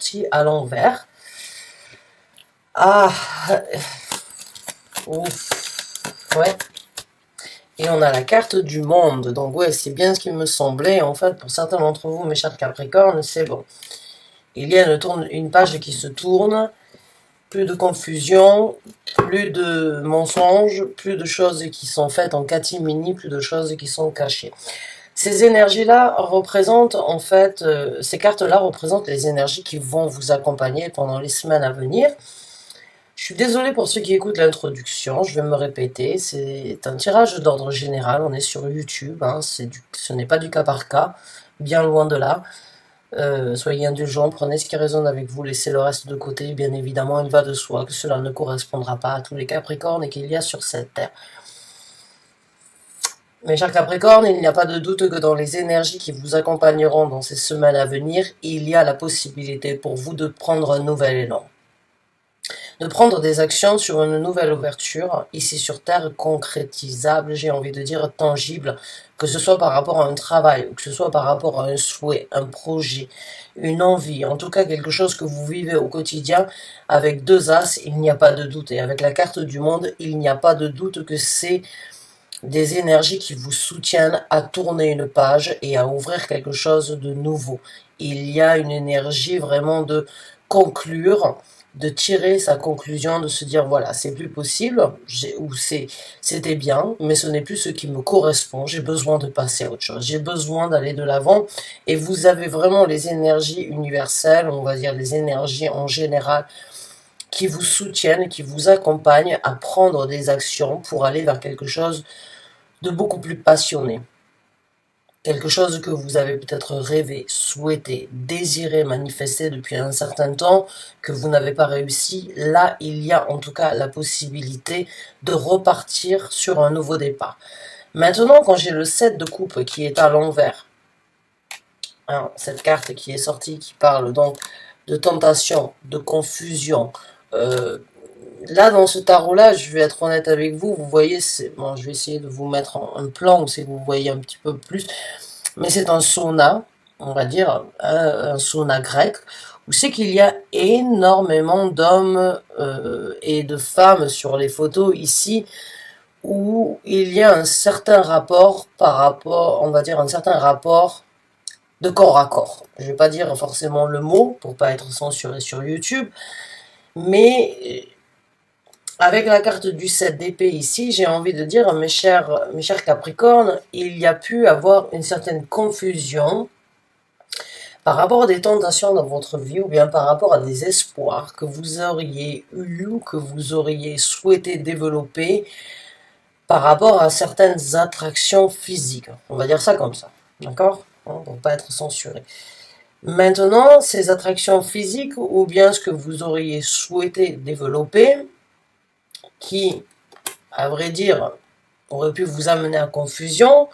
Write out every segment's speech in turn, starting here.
sorti à l'envers. Ah, ouf, ouais. Et on a la carte du monde. Donc ouais, c'est bien ce qui me semblait. En fait, pour certains d'entre vous, mes chers Capricornes, c'est bon. Il y a une page qui se tourne. Plus de confusion, plus de mensonges, plus de choses qui sont faites en catimini, plus de choses qui sont cachées. Ces énergies-là représentent, en fait, ces cartes-là représentent les énergies qui vont vous accompagner pendant les semaines à venir. Je suis désolée pour ceux qui écoutent l'introduction, je vais me répéter, c'est un tirage d'ordre général, on est sur YouTube, hein, ce n'est pas du cas par cas, bien loin de là. Soyez indulgents, prenez ce qui résonne avec vous, laissez le reste de côté, bien évidemment, il va de soi que cela ne correspondra pas à tous les Capricornes et qu'il y a sur cette terre. Mes chers Capricornes, il n'y a pas de doute que dans les énergies qui vous accompagneront dans ces semaines à venir, il y a la possibilité pour vous de prendre un nouvel élan. De prendre des actions sur une nouvelle ouverture, ici sur Terre, concrétisable, j'ai envie de dire tangible, que ce soit par rapport à un travail, ou que ce soit par rapport à un souhait, un projet, une envie, en tout cas quelque chose que vous vivez au quotidien. Avec deux as, il n'y a pas de doute, et avec la carte du monde, il n'y a pas de doute que c'est des énergies qui vous soutiennent à tourner une page et à ouvrir quelque chose de nouveau. Il y a une énergie vraiment de conclure, de tirer sa conclusion, de se dire voilà, c'est plus possible, ou c'était bien, mais ce n'est plus ce qui me correspond, j'ai besoin de passer à autre chose, j'ai besoin d'aller de l'avant, et vous avez vraiment les énergies universelles, on va dire les énergies en général, qui vous soutiennent, qui vous accompagnent à prendre des actions pour aller vers quelque chose de beaucoup plus passionné. Quelque chose que vous avez peut-être rêvé, souhaité, désiré, manifesté depuis un certain temps, que vous n'avez pas réussi. Là, il y a en tout cas la possibilité de repartir sur un nouveau départ. Maintenant, quand j'ai le 7 de coupe qui est à l'envers, hein, cette carte qui est sortie, qui parle donc de tentation, de confusion, là, dans ce tarot-là, je vais être honnête avec vous, vous voyez, bon, je vais essayer de vous mettre un plan où c'est que vous voyez un petit peu plus, mais c'est un sauna, on va dire, un sauna grec, où c'est qu'il y a énormément d'hommes et de femmes sur les photos ici, où il y a un certain rapport on va dire un certain rapport de corps à corps. Je vais pas dire forcément le mot, pour pas être censuré sur YouTube, mais avec la carte du 7 d'épée ici, j'ai envie de dire, mes chers Capricornes, il y a pu avoir une certaine confusion par rapport à des tentations dans votre vie ou bien par rapport à des espoirs que vous auriez eu ou que vous auriez souhaité développer par rapport à certaines attractions physiques. On va dire ça comme ça, d'accord? Pour pas être censuré. Maintenant, ces attractions physiques ou bien ce que vous auriez souhaité développer, qui, à vrai dire, auraient pu vous amener à confusion,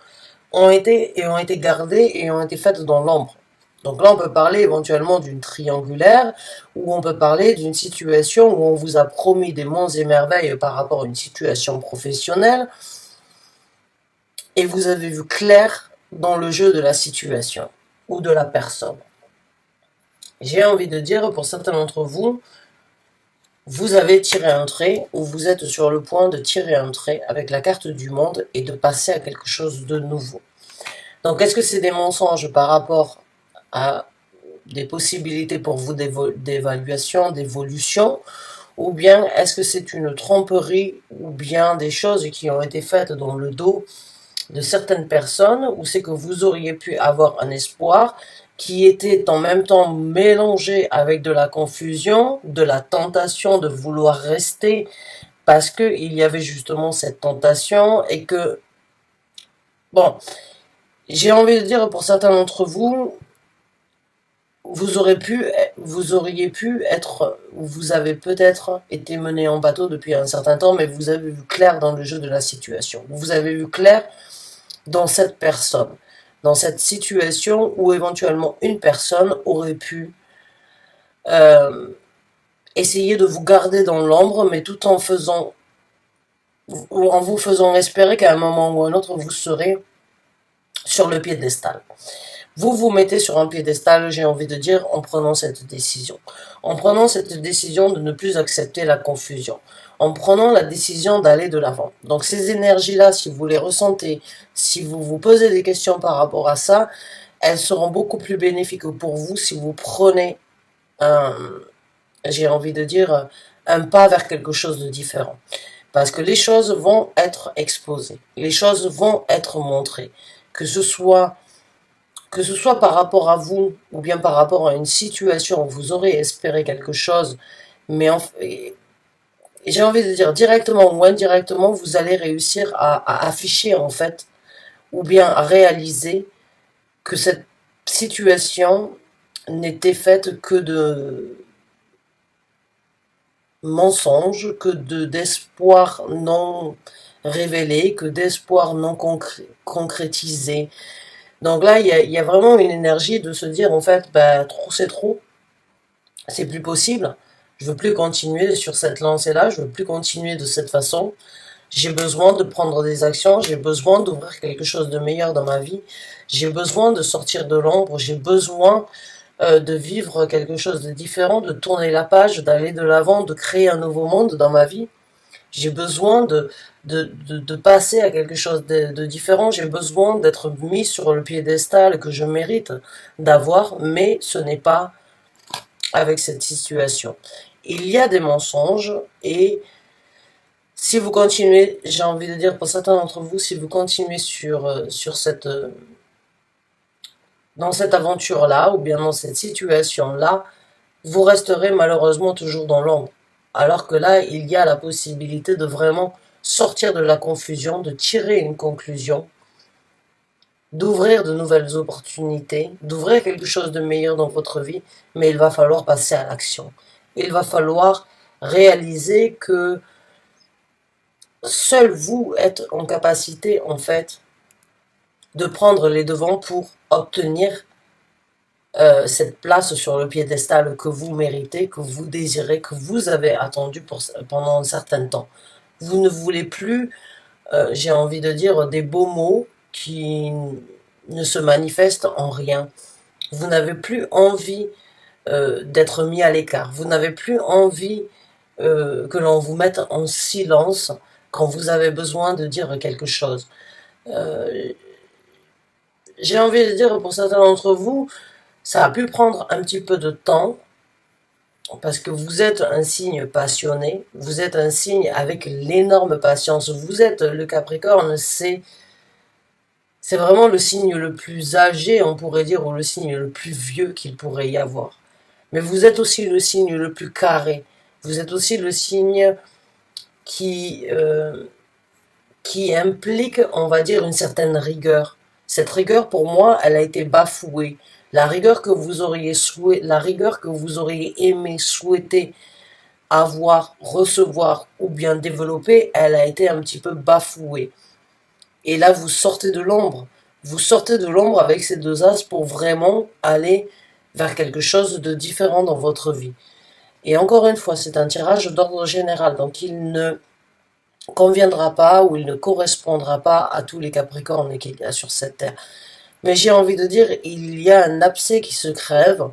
ont été gardées et ont été faites dans l'ombre. Donc là, on peut parler éventuellement d'une triangulaire, ou on peut parler d'une situation où on vous a promis des monts et merveilles par rapport à une situation professionnelle, et vous avez vu clair dans le jeu de la situation, ou de la personne. J'ai envie de dire, pour certains d'entre vous, vous avez tiré un trait, ou vous êtes sur le point de tirer un trait avec la carte du monde et de passer à quelque chose de nouveau. Donc, est-ce que c'est des mensonges par rapport à des possibilités pour vous d'évaluation, d'évolution, ou bien est-ce que c'est une tromperie, ou bien des choses qui ont été faites dans le dos de certaines personnes, ou c'est que vous auriez pu avoir un espoir qui était en même temps mélangé avec de la confusion, de la tentation de vouloir rester, parce que il y avait justement cette tentation, et que, bon, j'ai envie de dire pour certains d'entre vous, vous auriez pu être, ou vous avez peut-être été mené en bateau depuis un certain temps, mais vous avez vu clair dans le jeu de la situation. Vous avez vu clair dans cette personne, dans cette situation où éventuellement une personne aurait pu essayer de vous garder dans l'ombre, mais tout en vous faisant espérer qu'à un moment ou à un autre, vous serez sur le piédestal. Vous vous mettez sur un piédestal, j'ai envie de dire, en prenant cette décision. En prenant cette décision de ne plus accepter la confusion. En prenant la décision d'aller de l'avant. Donc ces énergies-là, si vous les ressentez, si vous vous posez des questions par rapport à ça, elles seront beaucoup plus bénéfiques pour vous si vous prenez un, j'ai envie de dire, un pas vers quelque chose de différent. Parce que les choses vont être exposées, les choses vont être montrées, que ce soit par rapport à vous ou bien par rapport à une situation où vous aurez espéré quelque chose, mais j'ai envie de dire directement ou indirectement, vous allez réussir à afficher en fait, ou bien à réaliser que cette situation n'était faite que de mensonges, que d'espoir non révélé, que d'espoir non concrétisé. Donc là, il y a vraiment une énergie de se dire, en fait, bah, trop, c'est plus possible. Je veux plus continuer sur cette lancée-là, je veux plus continuer de cette façon. J'ai besoin de prendre des actions, j'ai besoin d'ouvrir quelque chose de meilleur dans ma vie. J'ai besoin de sortir de l'ombre, j'ai besoin de vivre quelque chose de différent, de tourner la page, d'aller de l'avant, de créer un nouveau monde dans ma vie. J'ai besoin de passer à quelque chose de différent. J'ai besoin d'être mis sur le piédestal que je mérite d'avoir, mais ce n'est pas avec cette situation. Il y a des mensonges et si vous continuez, j'ai envie de dire pour certains d'entre vous, si vous continuez sur dans cette aventure-là ou bien dans cette situation-là, vous resterez malheureusement toujours dans l'ombre. Alors que là, il y a la possibilité de vraiment sortir de la confusion, de tirer une conclusion, d'ouvrir de nouvelles opportunités, d'ouvrir quelque chose de meilleur dans votre vie, mais il va falloir passer à l'action. Il va falloir réaliser que seul vous êtes en capacité, en fait, de prendre les devants pour obtenir cette place sur le piédestal que vous méritez, que vous désirez, que vous avez attendu pendant un certain temps. Vous ne voulez plus, j'ai envie de dire, des beaux mots qui ne se manifestent en rien. Vous n'avez plus envie d'être mis à l'écart. Vous n'avez plus envie que l'on vous mette en silence quand vous avez besoin de dire quelque chose. J'ai envie de dire pour certains d'entre vous, ça a pu prendre un petit peu de temps parce que vous êtes un signe passionné, vous êtes un signe avec l'énorme patience. Vous êtes le Capricorne, c'est vraiment le signe le plus âgé, on pourrait dire, ou le signe le plus vieux qu'il pourrait y avoir. Mais vous êtes aussi le signe le plus carré. Vous êtes aussi le signe qui implique, on va dire, une certaine rigueur. Cette rigueur, pour moi, elle a été bafouée. La rigueur que vous auriez aimé, souhaité avoir, recevoir ou bien développer, elle a été un petit peu bafouée. Et là, vous sortez de l'ombre. Vous sortez de l'ombre avec ces deux as pour vraiment aller vers quelque chose de différent dans votre vie. Et encore une fois, c'est un tirage d'ordre général, donc il ne conviendra pas ou il ne correspondra pas à tous les Capricornes qu'il y a sur cette terre. Mais j'ai envie de dire, il y a un abcès qui se crève.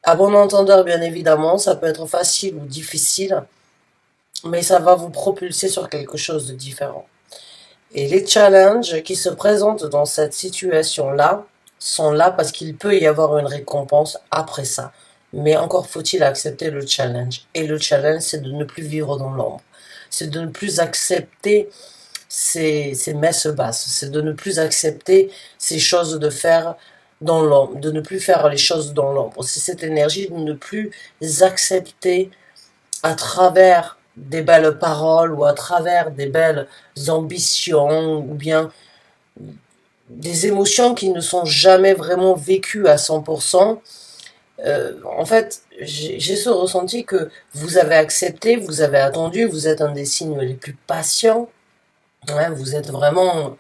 À bon entendeur, bien évidemment, ça peut être facile ou difficile, mais ça va vous propulser sur quelque chose de différent. Et les challenges qui se présentent dans cette situation-là sont là parce qu'il peut y avoir une récompense après ça. Mais encore faut-il accepter le challenge. Et le challenge, c'est de ne plus vivre dans l'ombre. C'est de ne plus accepter ces messes basses. C'est de ne plus accepter ces choses de faire dans l'ombre. De ne plus faire les choses dans l'ombre. C'est cette énergie de ne plus accepter à travers des belles paroles ou à travers des belles ambitions ou bien des émotions qui ne sont jamais vraiment vécues à 100%. En fait, j'ai ce ressenti que vous avez accepté, vous avez attendu, vous êtes un des signes les plus patients. Ouais, vous êtes vraiment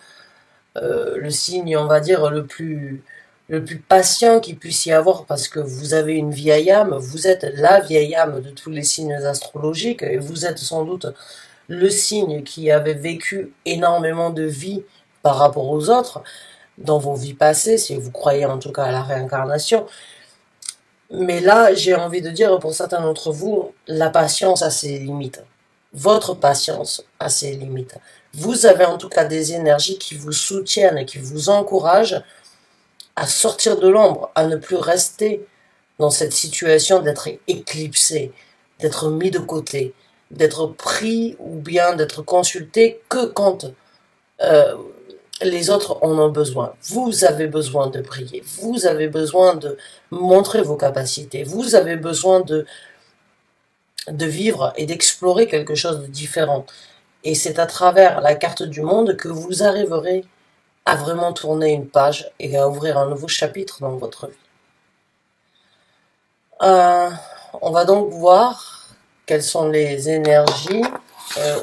le signe, on va dire, le plus patient qu'il puisse y avoir parce que vous avez une vieille âme, vous êtes la vieille âme de tous les signes astrologiques et vous êtes sans doute le signe qui avait vécu énormément de vie par rapport aux autres. dans vos vies passées, si vous croyez en tout cas à la réincarnation. Mais là, j'ai envie de dire, pour certains d'entre vous, la patience a ses limites. Votre patience a ses limites. Vous avez en tout cas des énergies qui vous soutiennent et qui vous encouragent à sortir de l'ombre, à ne plus rester dans cette situation d'être éclipsé, d'être mis de côté, d'être pris ou bien d'être consulté que quand les autres en ont besoin. Vous avez besoin de briller, vous avez besoin de montrer vos capacités, vous avez besoin de vivre et d'explorer quelque chose de différent. Et c'est à travers la carte du monde que vous arriverez à vraiment tourner une page et à ouvrir un nouveau chapitre dans votre vie. On va donc voir quelles sont les énergies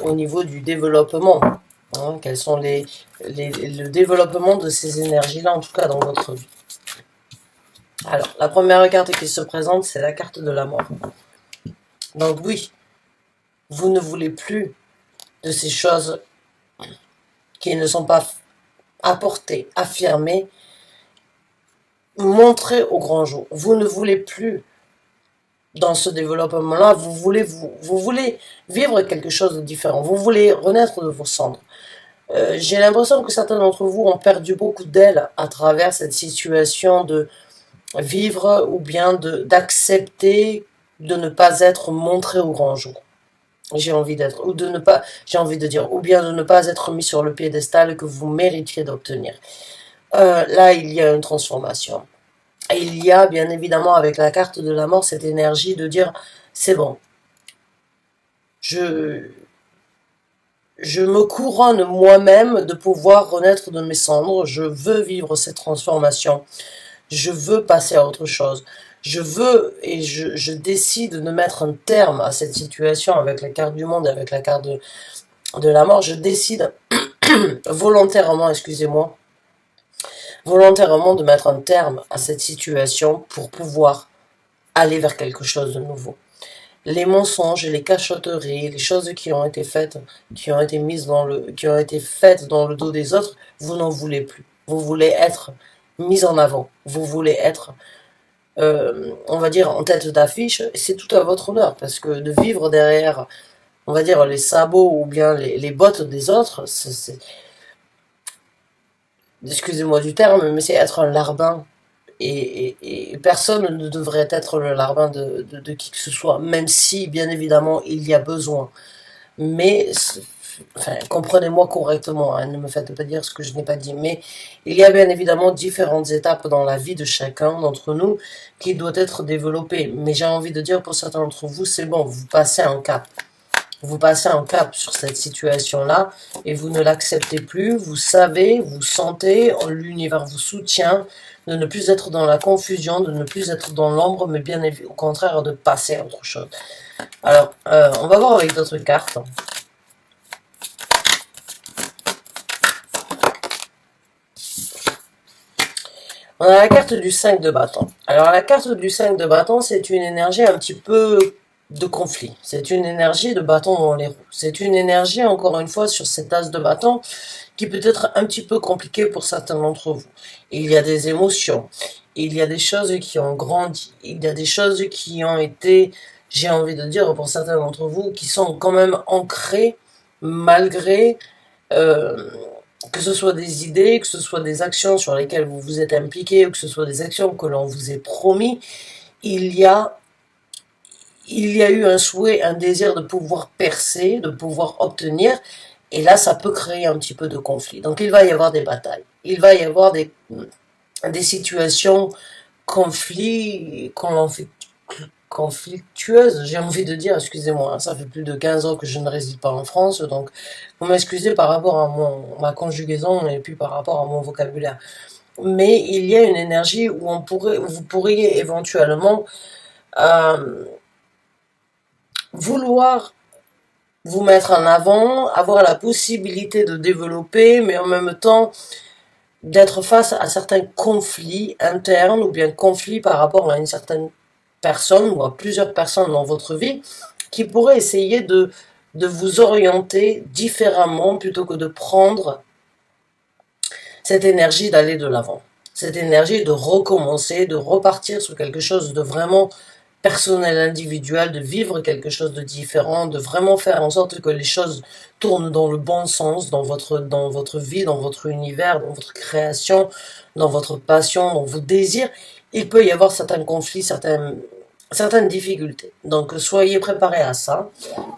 au niveau du développement. Quels sont le développement de ces énergies-là, en tout cas dans votre vie. Alors, la première carte qui se présente, c'est la carte de la mort. Donc oui, vous ne voulez plus de ces choses qui ne sont pas apportées, affirmées, montrées au grand jour. Vous ne voulez plus dans ce développement-là, vous voulez vivre quelque chose de différent. Vous voulez renaître de vos cendres. J'ai l'impression que certains d'entre vous ont perdu beaucoup d'ailes à travers cette situation de vivre ou bien d'accepter de ne pas être montré au grand jour. J'ai envie d'être, ou de ne pas, j'ai envie de dire, ou bien de ne pas être mis sur le piédestal que vous méritiez d'obtenir. Là, il y a une transformation. Et il y a bien évidemment avec la carte de la mort cette énergie de dire c'est bon, je me couronne moi-même de pouvoir renaître de mes cendres, je veux vivre cette transformation, je veux passer à autre chose, je veux et je décide de mettre un terme à cette situation avec la carte du monde et avec la carte de la mort, je décide volontairement, excusez-moi, volontairement de mettre un terme à cette situation pour pouvoir aller vers quelque chose de nouveau. Les mensonges, les cachotteries, les choses qui ont été faites, qui ont été faites dans le dos des autres, vous n'en voulez plus. Vous voulez être mis en avant. Vous voulez être, on va dire, en tête d'affiche. C'est tout à votre honneur parce que de vivre derrière, on va dire, les sabots ou bien les bottes des autres, excusez-moi du terme, mais c'est être un larbin. Et personne ne devrait être le larbin de qui que ce soit, même si, bien évidemment, il y a besoin. Mais, enfin, comprenez-moi correctement, hein, ne me faites pas dire ce que je n'ai pas dit, mais il y a bien évidemment différentes étapes dans la vie de chacun d'entre nous qui doivent être développées. Mais j'ai envie de dire pour certains d'entre vous, c'est bon, vous passez un cap. Vous passez un cap sur cette situation-là et vous ne l'acceptez plus, vous savez, vous sentez, l'univers vous soutient, de ne plus être dans la confusion, de ne plus être dans l'ombre, mais bien au contraire de passer à autre chose. Alors, on va voir avec d'autres cartes. On a la carte du 5 de bâton. Alors, la carte du 5 de bâton, c'est une énergie un petit peu de conflit. C'est une énergie de bâton dans les roues. C'est une énergie, encore une fois, sur cette as de bâton, qui peut être un petit peu compliquée pour certains d'entre vous. Il y a des émotions, il y a des choses qui ont grandi, il y a des choses qui ont été, j'ai envie de dire pour certains d'entre vous, qui sont quand même ancrées, malgré que ce soit des idées, que ce soit des actions sur lesquelles vous vous êtes impliqué, ou que ce soit des actions que l'on vous ait promis, il y a eu un souhait, un désir de pouvoir percer, de pouvoir obtenir, et là, ça peut créer un petit peu de conflit. Donc, il va y avoir des batailles. Il va y avoir des situations conflictueuses, j'ai envie de dire, excusez-moi, hein, ça fait plus de 15 ans que je ne réside pas en France, donc vous m'excusez par rapport à ma conjugaison et puis par rapport à mon vocabulaire. Mais il y a une énergie où vous pourriez éventuellement vouloir vous mettre en avant, avoir la possibilité de développer, mais en même temps d'être face à certains conflits internes ou bien conflits par rapport à une certaine personne ou à plusieurs personnes dans votre vie qui pourraient essayer de vous orienter différemment plutôt que de prendre cette énergie d'aller de l'avant. Cette énergie de recommencer, de repartir sur quelque chose de vraiment personnel, individuel, de vivre quelque chose de différent, de vraiment faire en sorte que les choses tournent dans le bon sens, dans votre vie, dans votre univers, dans votre création, dans votre passion, dans vos désirs. Il peut y avoir certains conflits, certaines difficultés. Donc soyez préparés à ça.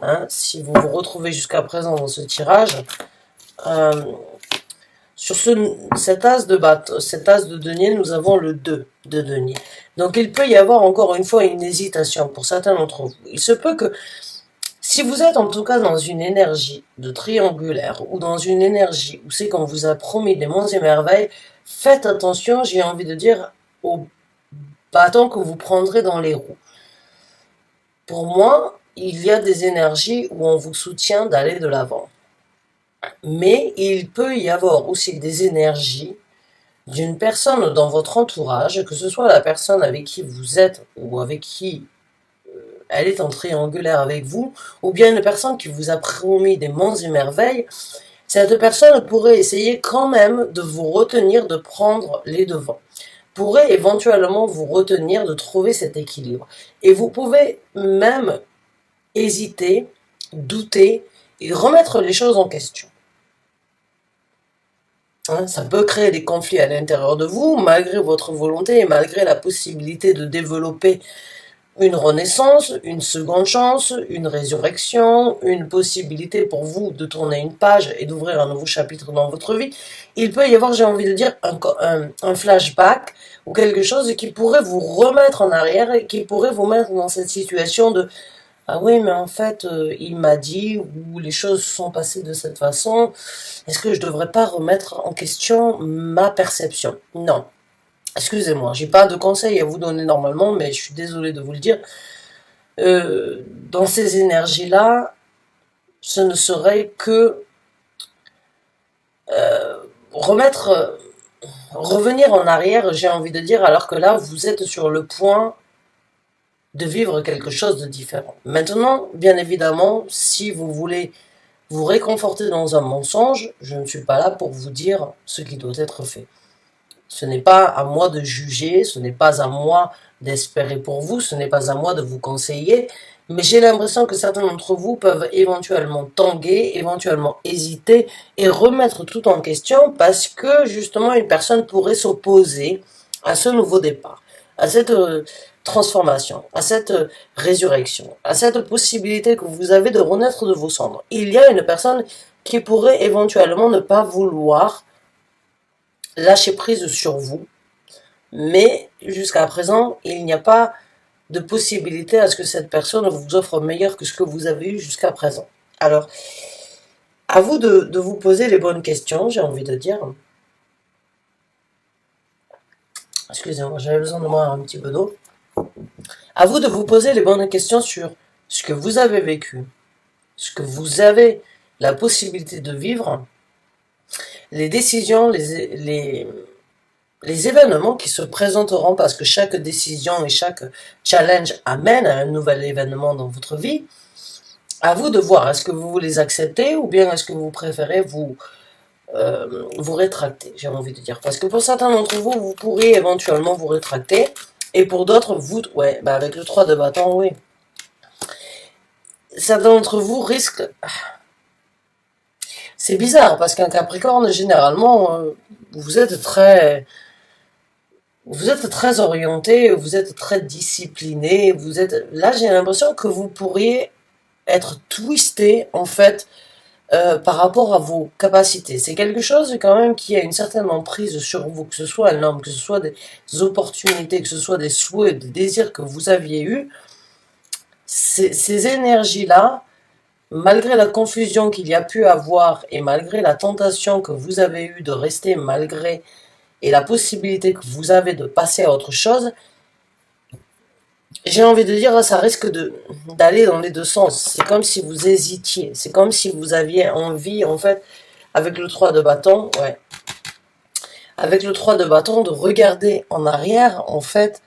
Hein, si vous vous retrouvez jusqu'à présent dans ce tirage, sur cet as de denier, nous avons le 2 de denier. Donc il peut y avoir encore une fois une hésitation pour certains d'entre vous. Il se peut que, si vous êtes en tout cas dans une énergie de triangulaire, ou dans une énergie où c'est qu'on vous a promis des monts et merveilles, faites attention, j'ai envie de dire, aux bâtons que vous prendrez dans les roues. Pour moi, il y a des énergies où on vous soutient d'aller de l'avant. Mais il peut y avoir aussi des énergies d'une personne dans votre entourage, que ce soit la personne avec qui vous êtes ou avec qui elle est en triangulaire avec vous, ou bien une personne qui vous a promis des monts et merveilles. Cette personne pourrait essayer quand même de vous retenir de prendre les devants, pourrait éventuellement vous retenir de trouver cet équilibre. Et vous pouvez même hésiter, douter et remettre les choses en question. Hein, ça peut créer des conflits à l'intérieur de vous, malgré votre volonté et malgré la possibilité de développer une renaissance, une seconde chance, une résurrection, une possibilité pour vous de tourner une page et d'ouvrir un nouveau chapitre dans votre vie. Il peut y avoir, j'ai envie de dire, un flashback ou quelque chose qui pourrait vous remettre en arrière et qui pourrait vous mettre dans cette situation de « Ah oui, mais en fait, il m'a dit, ou les choses sont passées de cette façon, est-ce que je devrais pas remettre en question ma perception ?» Non. Excusez-moi, j'ai pas de conseils à vous donner normalement, mais je suis désolée de vous le dire. Dans ces énergies-là, ce ne serait que revenir en arrière, j'ai envie de dire, alors que là, vous êtes sur le point de vivre quelque chose de différent. Maintenant, bien évidemment, si vous voulez vous réconforter dans un mensonge, je ne suis pas là pour vous dire ce qui doit être fait. Ce n'est pas à moi de juger, ce n'est pas à moi d'espérer pour vous, ce n'est pas à moi de vous conseiller, mais j'ai l'impression que certains d'entre vous peuvent éventuellement tanguer, éventuellement hésiter et remettre tout en question parce que justement une personne pourrait s'opposer à ce nouveau départ, à cette transformation, à cette résurrection, à cette possibilité que vous avez de renaître de vos cendres. Il y a une personne qui pourrait éventuellement ne pas vouloir lâcher prise sur vous, mais jusqu'à présent, il n'y a pas de possibilité à ce que cette personne vous offre meilleur que ce que vous avez eu jusqu'à présent. Alors, à vous de vous poser les bonnes questions, j'ai envie de dire. Excusez-moi, j'avais besoin de boire un petit peu d'eau. À vous de vous poser les bonnes questions sur ce que vous avez vécu, ce que vous avez la possibilité de vivre, les décisions, les événements qui se présenteront, parce que chaque décision et chaque challenge amène à un nouvel événement dans votre vie. À vous de voir, est-ce que vous les acceptez ou bien est-ce que vous préférez vous rétracter, j'ai envie de dire. Parce que pour certains d'entre vous, vous pourriez éventuellement vous rétracter, et pour d'autres, vous, ouais, bah avec le 3 de bâton, oui. Certains d'entre vous risquent... C'est bizarre, parce qu'un Capricorne, généralement, vous êtes très orienté, vous êtes très discipliné, là, j'ai l'impression que vous pourriez être twisté, en fait, par rapport à vos capacités. C'est quelque chose, quand même, qui a une certaine emprise sur vous, que ce soit un homme, que ce soit des opportunités, que ce soit des souhaits, des désirs que vous aviez eus. Ces énergies-là, malgré la confusion qu'il y a pu avoir et malgré la tentation que vous avez eue de rester malgré et la possibilité que vous avez de passer à autre chose, j'ai envie de dire, ça risque d'aller dans les deux sens. C'est comme si vous hésitiez. C'est comme si vous aviez envie, en fait, avec le 3 de bâton, ouais. Avec le 3 de bâton, de regarder en arrière, en fait,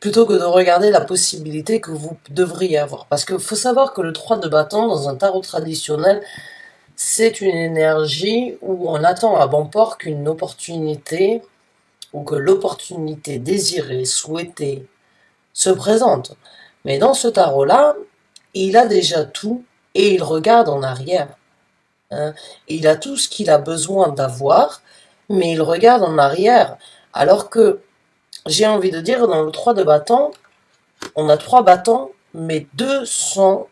plutôt que de regarder la possibilité que vous devriez avoir. Parce qu'il faut savoir que le 3 de bâton, dans un tarot traditionnel, c'est une énergie où on attend à bon port qu'une opportunité ou que l'opportunité désirée, souhaitée, se présente. Mais dans ce tarot-là, il a déjà tout et il regarde en arrière. Hein. Il a tout ce qu'il a besoin d'avoir, mais il regarde en arrière. Alors que, j'ai envie de dire, dans le 3 de bâton, on a 3 bâtons, mais deux sont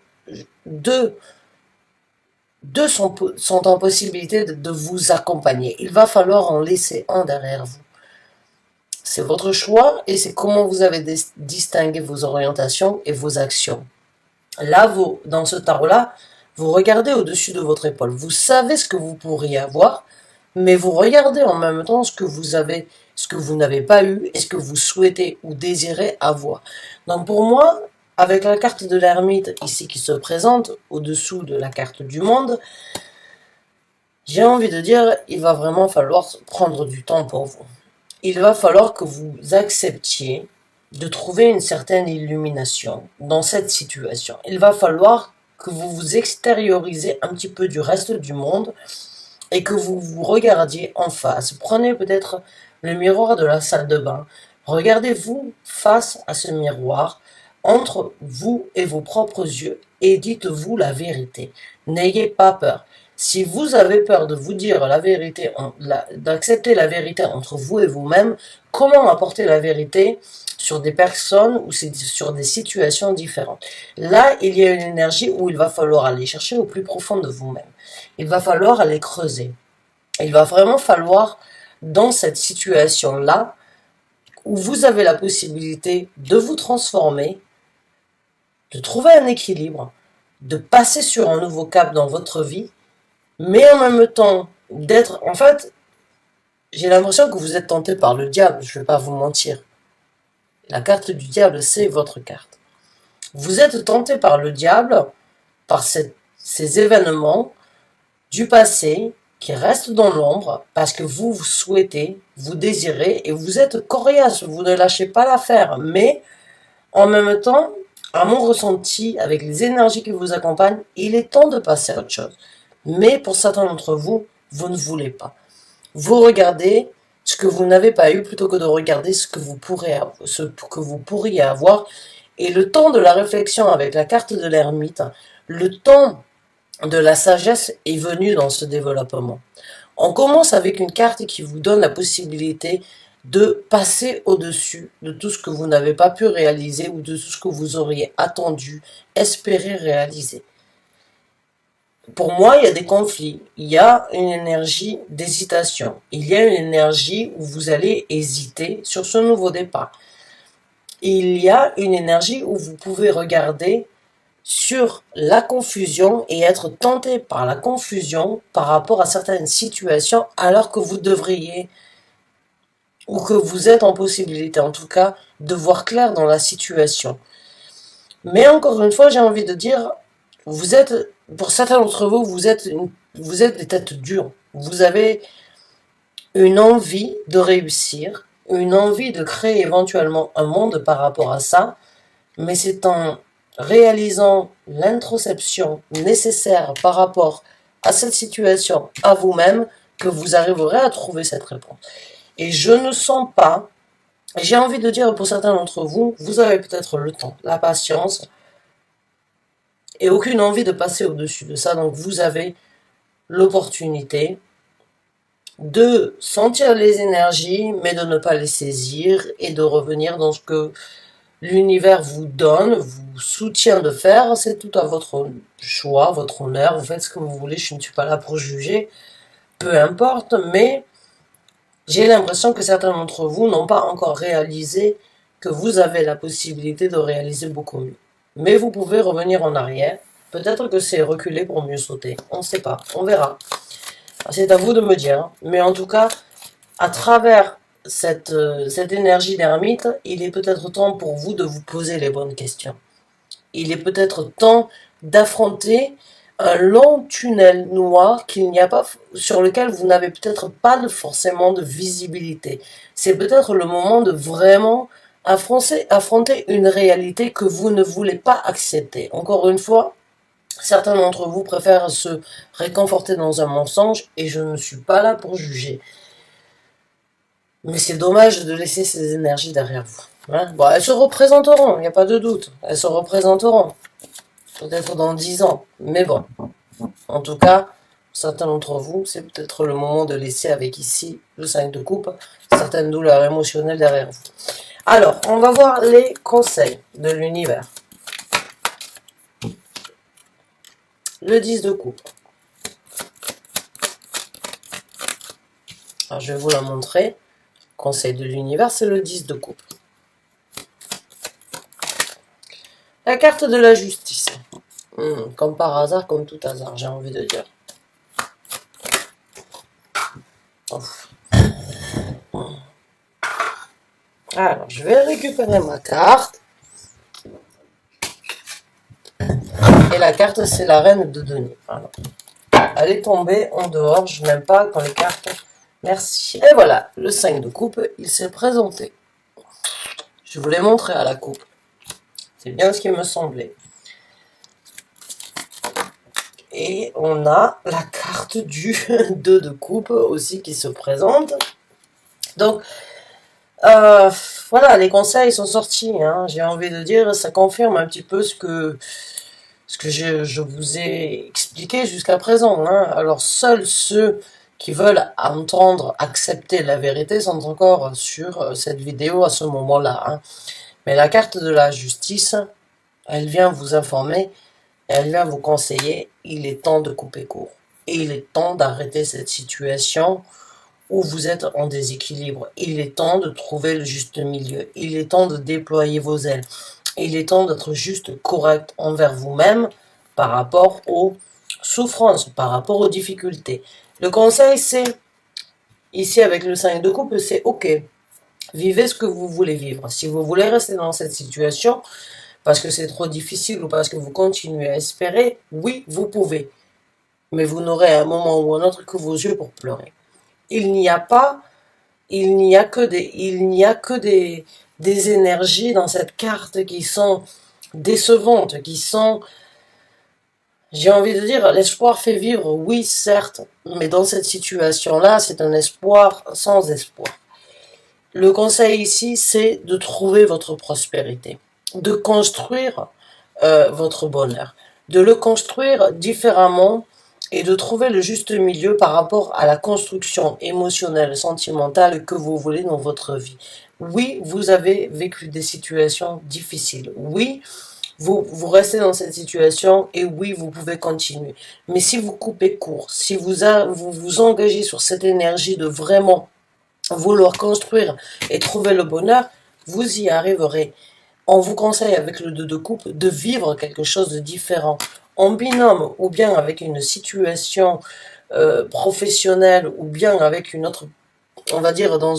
en possibilité de vous accompagner. Il va falloir en laisser un derrière vous. C'est votre choix et c'est comment vous avez distingué vos orientations et vos actions. Là, dans ce tarot-là, vous regardez au-dessus de votre épaule. Vous savez ce que vous pourriez avoir, mais vous regardez en même temps ce que vous avez, ce que vous n'avez pas eu et ce que vous souhaitez ou désirez avoir. Donc pour moi, avec la carte de l'ermite ici qui se présente au-dessous de la carte du monde, j'ai envie de dire, il va vraiment falloir prendre du temps pour vous. Il va falloir que vous acceptiez de trouver une certaine illumination dans cette situation. Il va falloir que vous vous extériorisez un petit peu du reste du monde et que vous vous regardiez en face. Prenez peut-être le miroir de la salle de bain. Regardez-vous face à ce miroir, entre vous et vos propres yeux, et dites-vous la vérité. N'ayez pas peur. Si vous avez peur de vous dire la vérité, d'accepter la vérité entre vous et vous-même, comment apporter la vérité sur des personnes ou sur des situations différentes? Là, il y a une énergie où il va falloir aller chercher au plus profond de vous-même. Il va falloir aller creuser. Il va vraiment falloir, dans cette situation-là, où vous avez la possibilité de vous transformer, de trouver un équilibre, de passer sur un nouveau cap dans votre vie, mais en même temps d'être... En fait, j'ai l'impression que vous êtes tenté par le diable, je ne vais pas vous mentir. La carte du diable, c'est votre carte. Vous êtes tenté par le diable, par ces événements du passé qui restent dans l'ombre, parce que vous souhaitez, vous désirez, et vous êtes coriace, vous ne lâchez pas l'affaire, mais en même temps, à mon ressenti, avec les énergies qui vous accompagnent, il est temps de passer à autre chose. Mais pour certains d'entre vous, vous ne voulez pas. Vous regardez ce que vous n'avez pas eu plutôt que de regarder ce que vous pourriez avoir. Et le temps de la réflexion avec la carte de l'ermite, le temps de la sagesse est venu dans ce développement. On commence avec une carte qui vous donne la possibilité de passer au-dessus de tout ce que vous n'avez pas pu réaliser ou de tout ce que vous auriez attendu, espéré réaliser. Pour moi, il y a des conflits, il y a une énergie d'hésitation, il y a une énergie où vous allez hésiter sur ce nouveau départ. Il y a une énergie où vous pouvez regarder sur la confusion et être tenté par la confusion par rapport à certaines situations alors que vous devriez ou que vous êtes en possibilité en tout cas de voir clair dans la situation. Mais encore une fois, j'ai envie de dire, vous êtes, pour certains d'entre vous, vous êtes des têtes dures. Vous avez une envie de réussir, une envie de créer éventuellement un monde par rapport à ça, mais c'est en réalisant l'introspection nécessaire par rapport à cette situation, à vous-même, que vous arriverez à trouver cette réponse. Et je ne sens pas, j'ai envie de dire pour certains d'entre vous, vous avez peut-être le temps, la patience, et aucune envie de passer au-dessus de ça, donc vous avez l'opportunité de sentir les énergies, mais de ne pas les saisir, et de revenir dans ce que l'univers vous donne, vous soutient de faire, c'est tout à votre choix, votre honneur, vous faites ce que vous voulez, je ne suis pas là pour juger, peu importe, mais j'ai l'impression que certains d'entre vous n'ont pas encore réalisé que vous avez la possibilité de réaliser beaucoup mieux. Mais vous pouvez revenir en arrière, peut-être que c'est reculer pour mieux sauter, on ne sait pas, on verra. C'est à vous de me dire, mais en tout cas, à travers cette énergie d'ermite, il est peut-être temps pour vous de vous poser les bonnes questions. Il est peut-être temps d'affronter un long tunnel noir qu'il n'y a pas, sur lequel vous n'avez peut-être pas forcément de visibilité. C'est peut-être le moment de vraiment affronter une réalité que vous ne voulez pas accepter. Encore une fois, Certains d'entre vous préfèrent se réconforter dans un mensonge et je ne suis pas là pour juger. Mais c'est dommage de laisser ces énergies derrière vous. Hein, bon, elles se représenteront, il n'y a pas de doute. Elles se représenteront. Peut-être dans 10 ans. Mais bon, en tout cas, certains d'entre vous, c'est peut-être le moment de laisser avec ici le 5 de coupe, certaines douleurs émotionnelles derrière vous. Alors, on va voir les conseils de l'univers. Le 10 de coupe. Alors, je vais vous la montrer. Conseil de l'univers, c'est le 10 de coupe. La carte de la justice. Comme par hasard, comme tout hasard, j'ai envie de dire. Ouf. Alors, je vais récupérer ma carte. Et la carte, c'est la reine de denier. Voilà. Elle est tombée en dehors. Je n'aime pas quand les cartes... Merci. Et voilà, le 5 de coupe, il s'est présenté. Je vous l'ai montré à la coupe. C'est bien ce qui me semblait. Et on a la carte du 2 de coupe aussi qui se présente. Donc, voilà, les conseils sont sortis. Hein. J'ai envie de dire, ça confirme un petit peu ce que je vous ai expliqué jusqu'à présent. Hein. Alors, seuls ceux qui veulent entendre, accepter la vérité sont encore sur cette vidéo à ce moment-là. Hein. Mais la carte de la justice, elle vient vous informer, elle vient vous conseiller, il est temps de couper court. Et il est temps d'arrêter cette situation où vous êtes en déséquilibre. Il est temps de trouver le juste milieu. Il est temps de déployer vos ailes. Il est temps d'être juste correct envers vous-même par rapport aux souffrances, par rapport aux difficultés. Le conseil, c'est, ici avec le 5 de coupe, c'est ok. Vivez ce que vous voulez vivre. Si vous voulez rester dans cette situation, parce que c'est trop difficile ou parce que vous continuez à espérer, oui, vous pouvez. Mais vous n'aurez à un moment ou un autre que vos yeux pour pleurer. Il n'y a que des énergies dans cette carte qui sont décevantes, qui sont, j'ai envie de dire, l'espoir fait vivre, oui, certes, mais dans cette situation-là, c'est un espoir sans espoir. Le conseil ici, c'est de trouver votre prospérité, de construire votre bonheur, de le construire différemment et de trouver le juste milieu par rapport à la construction émotionnelle, sentimentale que vous voulez dans votre vie. Oui, vous avez vécu des situations difficiles. Oui, vous restez dans cette situation et oui, vous pouvez continuer. Mais si vous coupez court, si vous vous engagez sur cette énergie de vraiment vouloir construire et trouver le bonheur, vous y arriverez. On vous conseille avec le 2 de coupe de vivre quelque chose de différent, en binôme ou bien avec une situation professionnelle ou bien avec une autre, on va dire dans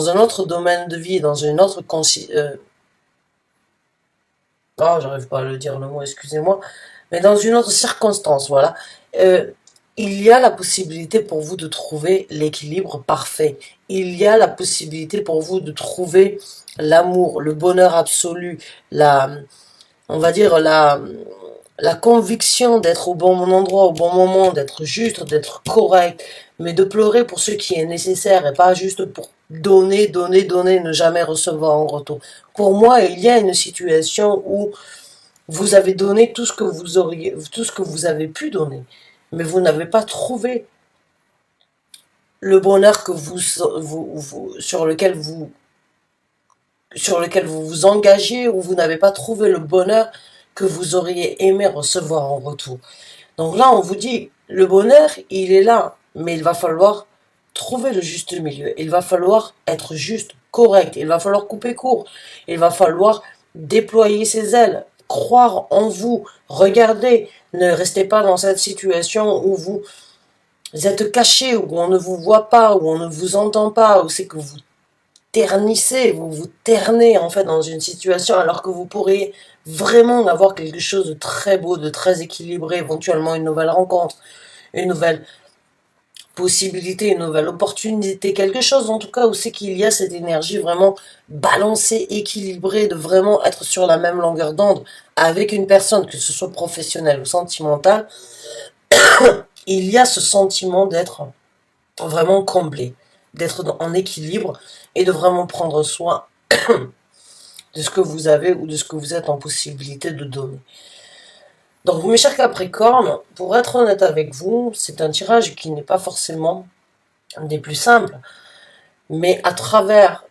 un autre domaine de vie, dans une autre oh, j'arrive pas à le dire le mot, excusez-moi, mais dans une autre circonstance, voilà. Il y a la possibilité pour vous de trouver l'équilibre parfait. Il y a la possibilité pour vous de trouver l'amour, le bonheur absolu, on va dire la conviction d'être au bon endroit, au bon moment, d'être juste, d'être correct, mais de pleurer pour ce qui est nécessaire et pas juste pour donner, donner, donner, ne jamais recevoir en retour. Pour moi, il y a une situation où vous avez donné tout ce que vous avez pu donner, mais vous n'avez pas trouvé le bonheur que sur lequel vous vous engagez, ou vous n'avez pas trouvé le bonheur que vous auriez aimé recevoir en retour. Donc là, on vous dit, le bonheur, il est là, mais il va falloir trouver le juste milieu. Il va falloir être juste, correct. Il va falloir couper court. Il va falloir déployer ses ailes, croire en vous. Regardez, ne restez pas dans cette situation où vous êtes caché, où on ne vous voit pas, où on ne vous entend pas, où c'est que vous ternissez, vous vous ternez en fait dans une situation alors que vous pourriez vraiment avoir quelque chose de très beau, de très équilibré, éventuellement une nouvelle rencontre, une nouvelle possibilité, une nouvelle opportunité, quelque chose en tout cas où c'est qu'il y a cette énergie vraiment balancée, équilibrée, de vraiment être sur la même longueur d'onde avec une personne, que ce soit professionnelle ou sentimentale, il y a ce sentiment d'être vraiment comblé, d'être en équilibre et de vraiment prendre soin de ce que vous avez ou de ce que vous êtes en possibilité de donner. Donc mes chers Capricornes, pour être honnête avec vous, c'est un tirage qui n'est pas forcément des plus simples, mais à travers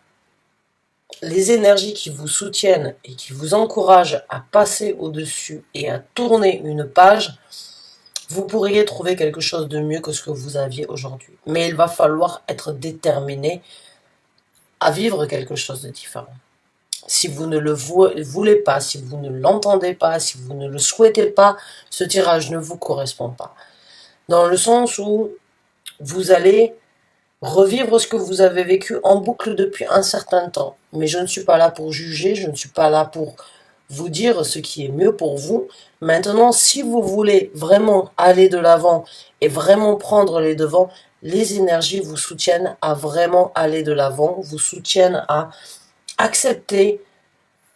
les énergies qui vous soutiennent et qui vous encouragent à passer au-dessus et à tourner une page, vous pourriez trouver quelque chose de mieux que ce que vous aviez aujourd'hui. Mais il va falloir être déterminé à vivre quelque chose de différent. Si vous ne le voulez pas, si vous ne l'entendez pas, si vous ne le souhaitez pas, ce tirage ne vous correspond pas. Dans le sens où vous allez revivre ce que vous avez vécu en boucle depuis un certain temps. Mais je ne suis pas là pour juger, je ne suis pas là pour vous dire ce qui est mieux pour vous. Maintenant, si vous voulez vraiment aller de l'avant et vraiment prendre les devants, les énergies vous soutiennent à vraiment aller de l'avant, vous soutiennent à accepter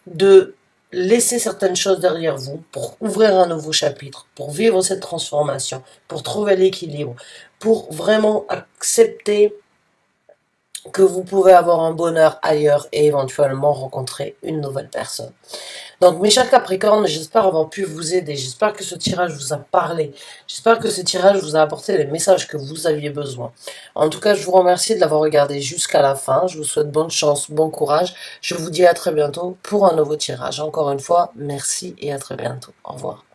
de laisser certaines choses derrière vous pour ouvrir un nouveau chapitre, pour vivre cette transformation, pour trouver l'équilibre, pour vraiment accepter que vous pouvez avoir un bonheur ailleurs et éventuellement rencontrer une nouvelle personne. Donc mes chers Capricornes, j'espère avoir pu vous aider, j'espère que ce tirage vous a parlé, j'espère que ce tirage vous a apporté les messages que vous aviez besoin. En tout cas, je vous remercie de l'avoir regardé jusqu'à la fin, je vous souhaite bonne chance, bon courage, je vous dis à très bientôt pour un nouveau tirage. Encore une fois, merci et à très bientôt. Au revoir.